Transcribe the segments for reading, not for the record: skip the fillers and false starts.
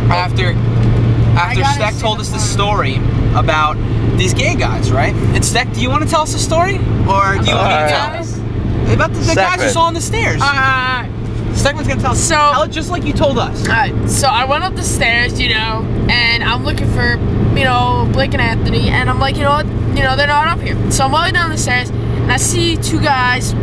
after Stech told us the story about these gay guys, right? And Stech, do you want to tell us a story, or do you want me to tell us about the guys you saw on the stairs? Stechman's gonna tell us. Tell it just like you told us. Alright, so I went up the stairs, and I'm looking for, Blake and Anthony, and I'm like, you know what, they're not up here. So I'm walking down the stairs, and I see two guys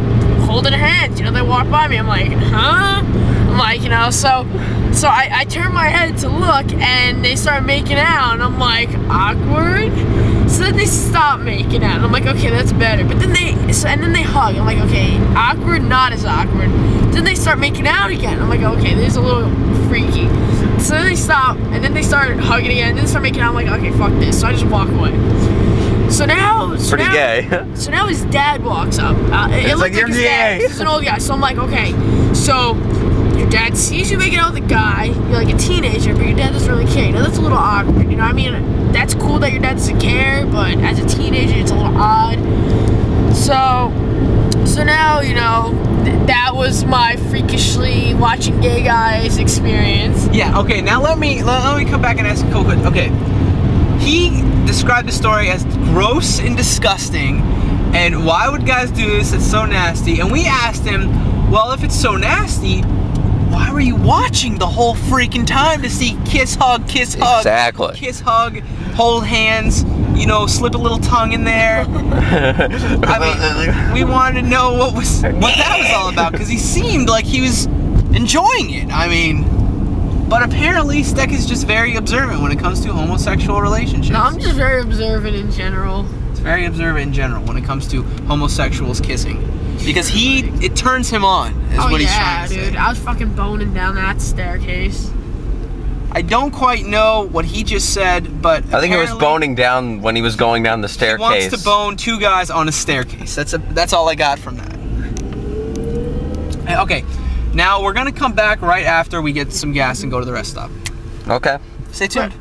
holding hands. They walk by me. I'm like, huh? I'm like, so I turn my head to look, and they start making out, and I'm like, awkward. So then they stop making out, and I'm like, okay, that's better. But then they hug. I'm like, okay, awkward, not as awkward. Then they start making out again. I'm like, okay, this is a little freaky. So then they stop, and then they start hugging again, and then they start making out. I'm like, okay, fuck this. So I just walk away. So now gay. So now his dad walks up. It's like you're gay. He's an old guy. So I'm like, okay, so your dad sees you making out with a guy. You're like a teenager, but your dad doesn't really care. That's a little awkward. I mean, that's cool that your dad doesn't care, but as a teenager, it's a little odd. So now, that was my freakishly watching gay guys experience. Yeah. Okay. Now let me come back and ask a question. Okay. He described the story as gross and disgusting, and why would guys do this? It's so nasty. And we asked him, well, if it's so nasty, why were you watching the whole freaking time to see kiss, hug, exactly. Kiss, hug, hold hands, slip a little tongue in there? I mean, we wanted to know what that was all about, because he seemed like he was enjoying it. I mean, but apparently Stech is just very observant when it comes to homosexual relationships. No, I'm just very observant in general. It's very observant in general when it comes to homosexuals kissing. Because it turns him on, is what he's trying to say. Yeah, dude, I was fucking boning down that staircase. I don't quite know what he just said, but I think it was boning down when he was going down the staircase. He wants to bone two guys on a staircase. That's all I got from that. Okay, now we're gonna come back right after we get some gas and go to the rest stop. Okay. Stay tuned.